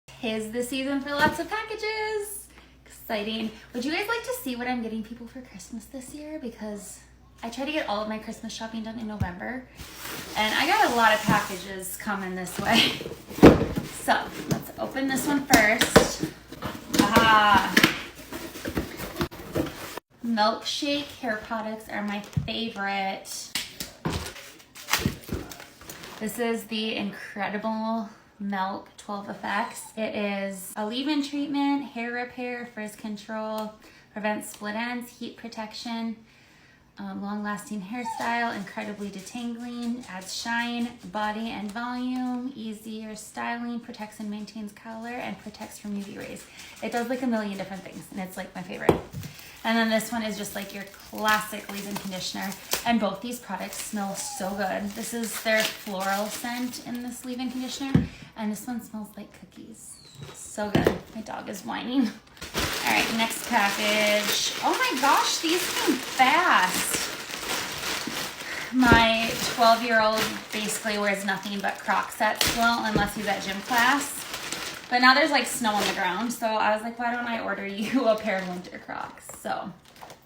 'Tis the season for lots of packages. Exciting. Would you guys like to see what I'm getting people for Christmas this year? Because I try to get all of my Christmas shopping done in November, and I got a lot of packages coming this way. So let's open this one first. Milkshake hair products are my favorite. This is the Incredible Milk 12 Effects. It is a leave-in treatment, hair repair, frizz control, prevents split ends, heat protection, long-lasting hairstyle, incredibly detangling, adds shine, body and volume, easier styling, protects and maintains color, and protects from UV rays. It does like a million different things, and it's like my favorite. And then this one is just like your classic leave-in conditioner. And both these products smell so good. This is their floral scent in this leave-in conditioner. And this one smells like cookies. So good. My dog is whining. All right, next package. Oh my gosh, these came fast. My 12-year-old basically wears nothing but Croc sets, well, unless he's at gym class. But now there's like snow on the ground, so I was like, why don't I order you a pair of winter Crocs? So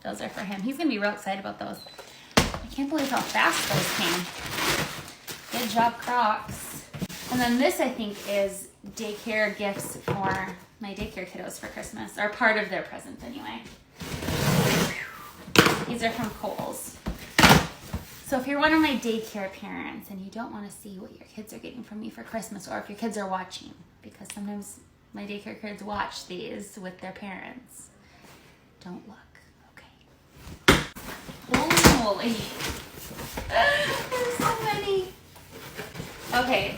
those are for him. He's gonna be real excited about those. I can't believe how fast those came. Good job, Crocs. And then this, I think, is daycare gifts for my daycare kiddos for Christmas, or part of their present anyway. These are from Kohl's. So if you're one of my daycare parents and you don't want to see what your kids are getting from me for Christmas, or if your kids are watching, because sometimes my daycare kids watch these with their parents, don't look, okay? Holy, there's so many. Okay.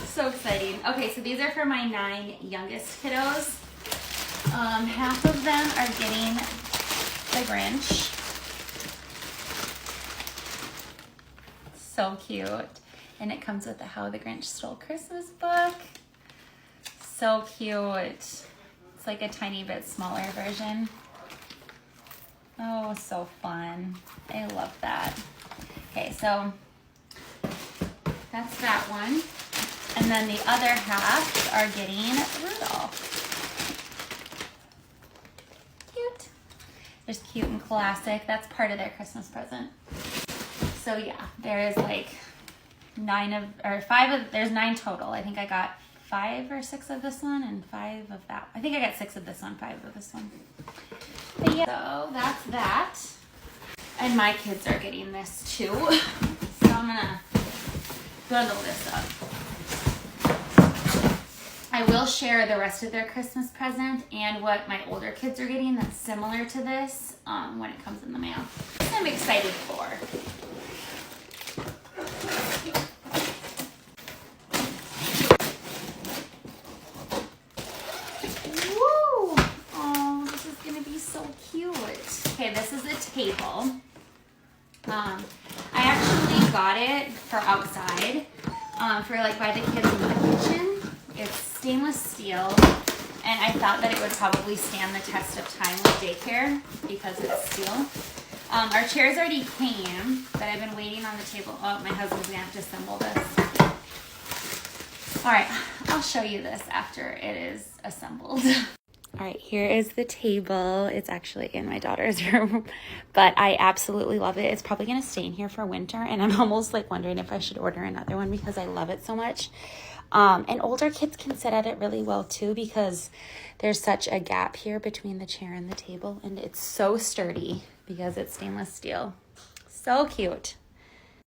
So exciting. Okay, so these are for my 9 youngest kiddos. Half of them are getting the Grinch. So cute. And it comes with the How the Grinch Stole Christmas book. So cute. It's like a tiny bit smaller version. Oh, so fun. I love that. Okay, so that's that one. And then the other half are getting Rudolph. Cute. There's cute and classic. That's part of their Christmas present. So yeah, there is like there's 9 total. I think I got 5 or 6 of this one and 5 of that. I think I got 6 of this one, 5 of this one. But yeah, so that's that. And my kids are getting this too. So I'm gonna bundle this up. I will share the rest of their Christmas present and what my older kids are getting that's similar to this when it comes in the mail. This I'm excited for. Woo! Oh, this is gonna be so cute. Okay, this is a table. I actually got it for outside, for like by the kids in the kitchen. It's stainless steel, and I thought that it would probably stand the test of time with daycare because it's steel. Our chairs already came, but I've been waiting on the table. Oh, my husband's gonna have to assemble this. All right, I'll show you this after it is assembled. All right, here is the table. It's actually in my daughter's room, but I absolutely love it. It's probably gonna stay in here for winter, and I'm almost like wondering if I should order another one because I love it so much. And older kids can sit at it really well too because there's such a gap here between the chair and the table, and it's so sturdy because it's stainless steel. So cute.